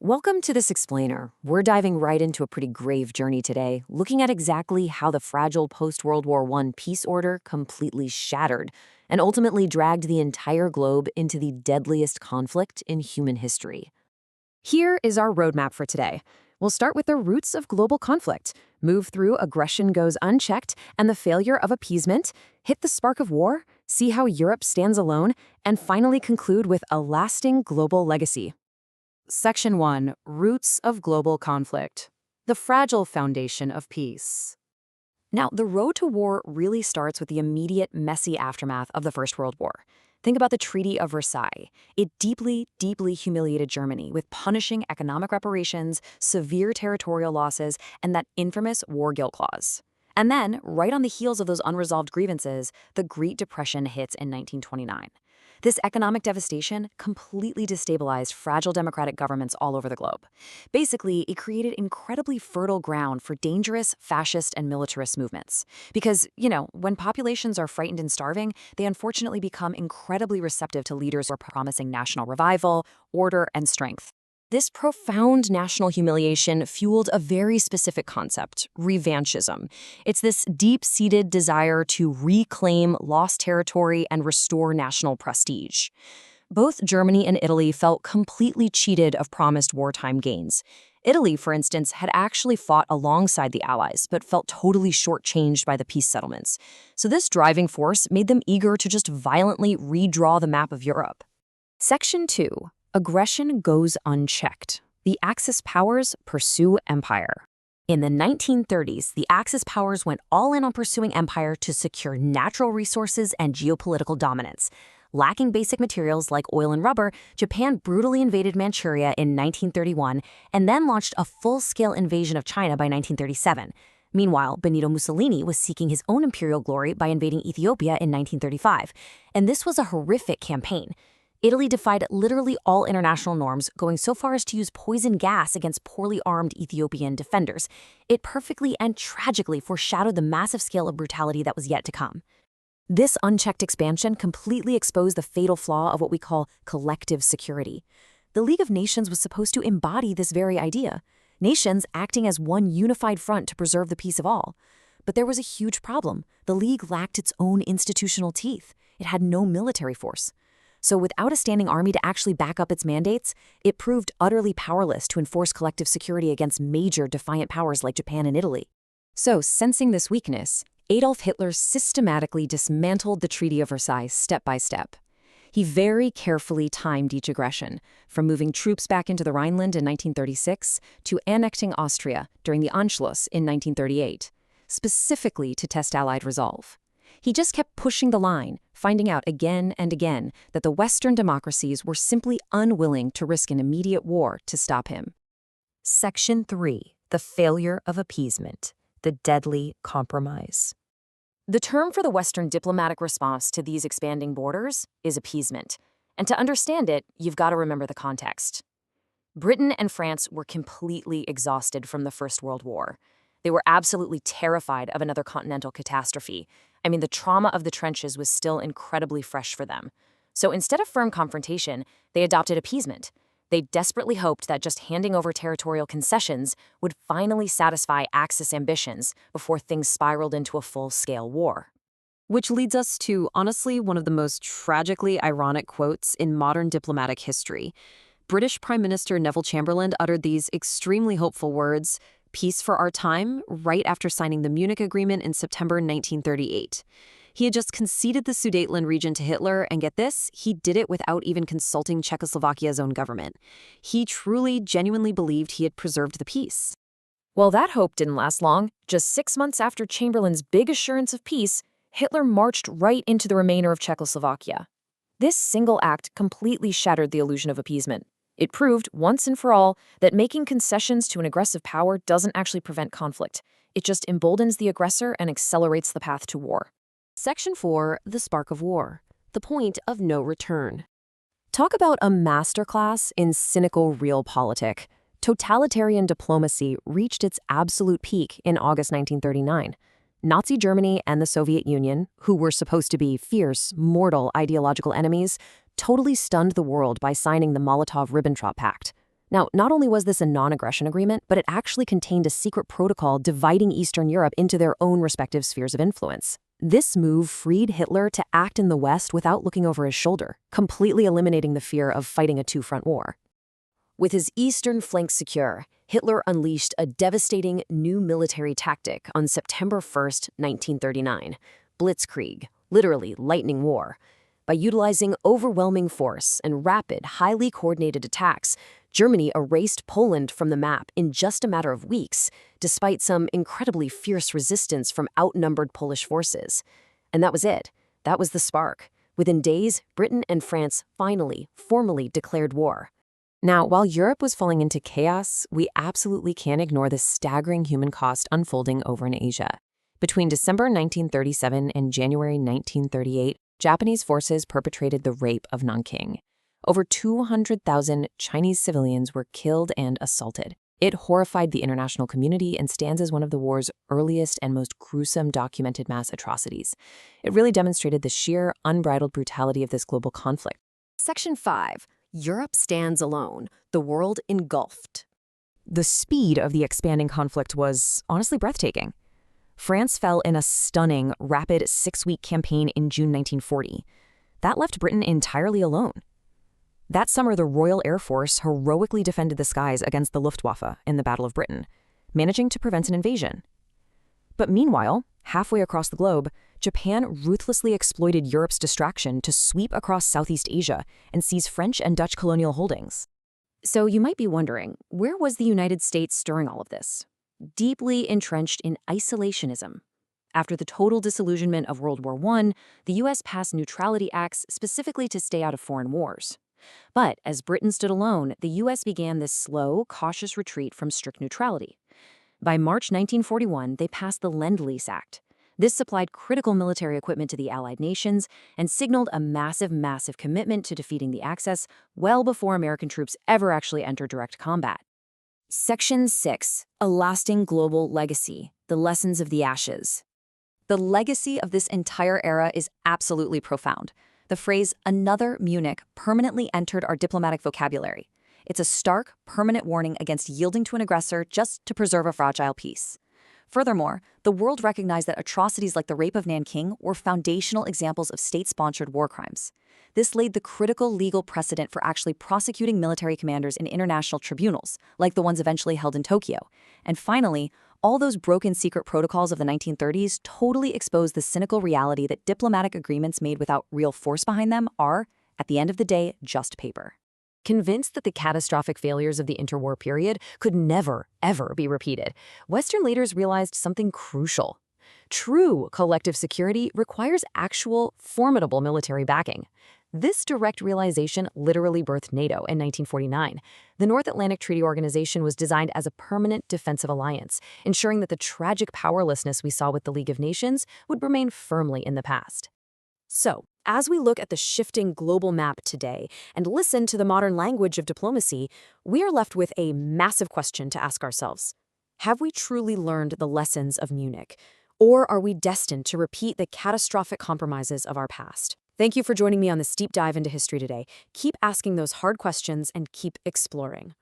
Welcome to this explainer. We're diving right into a pretty grave journey today, looking at exactly how the fragile post-World War I peace order completely shattered and ultimately dragged the entire globe into the deadliest conflict in human history. Here is our roadmap for today. We'll start with the roots of global conflict, move through aggression goes unchecked and the failure of appeasement, hit the spark of war, see how Europe stands alone, and finally conclude with a lasting global legacy. Section 1. Roots of Global Conflict. The fragile foundation of peace. Now, the road to war really starts with the immediate, messy aftermath of the First World War. Think about the Treaty of Versailles. It deeply, deeply humiliated Germany with punishing economic reparations, severe territorial losses, and that infamous war guilt clause. And then, right on the heels of those unresolved grievances, the Great Depression hits in 1929. This economic devastation completely destabilized fragile democratic governments all over the globe. Basically, it created incredibly fertile ground for dangerous fascist and militarist movements. Because, when populations are frightened and starving, they unfortunately become incredibly receptive to leaders who are promising national revival, order, and strength. This profound national humiliation fueled a very specific concept, revanchism. It's this deep-seated desire to reclaim lost territory and restore national prestige. Both Germany and Italy felt completely cheated of promised wartime gains. Italy, for instance, had actually fought alongside the Allies, but felt totally shortchanged by the peace settlements. So this driving force made them eager to just violently redraw the map of Europe. Section 2. Aggression goes unchecked. The Axis powers pursue empire. In the 1930s, the Axis powers went all in on pursuing empire to secure natural resources and geopolitical dominance. Lacking basic materials like oil and rubber, Japan brutally invaded Manchuria in 1931 and then launched a full-scale invasion of China by 1937. Meanwhile, Benito Mussolini was seeking his own imperial glory by invading Ethiopia in 1935. And this was a horrific campaign. Italy defied literally all international norms, going so far as to use poison gas against poorly armed Ethiopian defenders. It perfectly and tragically foreshadowed the massive scale of brutality that was yet to come. This unchecked expansion completely exposed the fatal flaw of what we call collective security. The League of Nations was supposed to embody this very idea, nations acting as one unified front to preserve the peace of all. But there was a huge problem. The League lacked its own institutional teeth. It had no military force. So without a standing army to actually back up its mandates, it proved utterly powerless to enforce collective security against major defiant powers like Japan and Italy. So, sensing this weakness, Adolf Hitler systematically dismantled the Treaty of Versailles step by step. He very carefully timed each aggression, from moving troops back into the Rhineland in 1936 to annexing Austria during the Anschluss in 1938, specifically to test Allied resolve. He just kept pushing the line, finding out again and again that the Western democracies were simply unwilling to risk an immediate war to stop him. Section 3. The failure of appeasement. The deadly compromise. The term for the Western diplomatic response to these expanding borders is appeasement. And to understand it, you've got to remember the context. Britain and France were completely exhausted from the First World War. They were absolutely terrified of another continental catastrophe. The trauma of the trenches was still incredibly fresh for them. So instead of firm confrontation, they adopted appeasement. They desperately hoped that just handing over territorial concessions would finally satisfy Axis ambitions before things spiraled into a full-scale war. Which leads us to, honestly, one of the most tragically ironic quotes in modern diplomatic history. British Prime Minister Neville Chamberlain uttered these extremely hopeful words, "Peace for our time," right after signing the Munich Agreement in September 1938. He had just conceded the Sudetenland region to Hitler, and get this, he did it without even consulting Czechoslovakia's own government. He truly, genuinely believed he had preserved the peace. Well, that hope didn't last long. Just 6 months after Chamberlain's big assurance of peace, Hitler marched right into the remainder of Czechoslovakia. This single act completely shattered the illusion of appeasement. It proved, once and for all, that making concessions to an aggressive power doesn't actually prevent conflict. It just emboldens the aggressor and accelerates the path to war. Section 4. The Spark of War. The Point of No Return. Talk about a masterclass in cynical realpolitik. Totalitarian diplomacy reached its absolute peak in August 1939. Nazi Germany and the Soviet Union, who were supposed to be fierce, mortal ideological enemies, totally stunned the world by signing the Molotov-Ribbentrop Pact. Now, not only was this a non-aggression agreement, but it actually contained a secret protocol dividing Eastern Europe into their own respective spheres of influence. This move freed Hitler to act in the West without looking over his shoulder, completely eliminating the fear of fighting a two-front war. With his eastern flank secure, Hitler unleashed a devastating new military tactic on September 1st, 1939, Blitzkrieg, literally lightning war. By utilizing overwhelming force and rapid, highly coordinated attacks, Germany erased Poland from the map in just a matter of weeks, despite some incredibly fierce resistance from outnumbered Polish forces. And that was it. That was the spark. Within days, Britain and France finally, formally declared war. Now, while Europe was falling into chaos, we absolutely can't ignore the staggering human cost unfolding over in Asia. Between December 1937 and January 1938, Japanese forces perpetrated the rape of Nanking. Over 200,000 Chinese civilians were killed and assaulted. It horrified the international community and stands as one of the war's earliest and most gruesome documented mass atrocities. It really demonstrated the sheer, unbridled brutality of this global conflict. Section 5. Europe stands alone, the world engulfed. The speed of the expanding conflict was honestly breathtaking. France fell in a stunning, rapid 6-week campaign in June 1940. That left Britain entirely alone. That summer, the Royal Air Force heroically defended the skies against the Luftwaffe in the Battle of Britain, managing to prevent an invasion. But meanwhile, halfway across the globe, Japan ruthlessly exploited Europe's distraction to sweep across Southeast Asia and seize French and Dutch colonial holdings. So you might be wondering, where was the United States during all of this? Deeply entrenched in isolationism. After the total disillusionment of World War I, the U.S. passed neutrality acts specifically to stay out of foreign wars. But as Britain stood alone, the U.S. began this slow, cautious retreat from strict neutrality. By March 1941, they passed the Lend-Lease Act. This supplied critical military equipment to the Allied nations and signaled a massive commitment to defeating the Axis well before American troops ever actually entered direct combat. Section 6. A lasting global legacy. The lessons of the ashes. The legacy of this entire era is absolutely profound. The phrase, "another Munich," permanently entered our diplomatic vocabulary. It's a stark, permanent warning against yielding to an aggressor just to preserve a fragile peace. Furthermore, the world recognized that atrocities like the rape of Nanking were foundational examples of state-sponsored war crimes. This laid the critical legal precedent for actually prosecuting military commanders in international tribunals, like the ones eventually held in Tokyo. And finally, all those broken secret protocols of the 1930s totally exposed the cynical reality that diplomatic agreements made without real force behind them are, at the end of the day, just paper. Convinced that the catastrophic failures of the interwar period could never, ever be repeated, Western leaders realized something crucial. True collective security requires actual, formidable military backing. This direct realization literally birthed NATO in 1949. The North Atlantic Treaty Organization was designed as a permanent defensive alliance, ensuring that the tragic powerlessness we saw with the League of Nations would remain firmly in the past. So, as we look at the shifting global map today and listen to the modern language of diplomacy, we are left with a massive question to ask ourselves. Have we truly learned the lessons of Munich? Or are we destined to repeat the catastrophic compromises of our past? Thank you for joining me on this deep dive into history today. Keep asking those hard questions and keep exploring.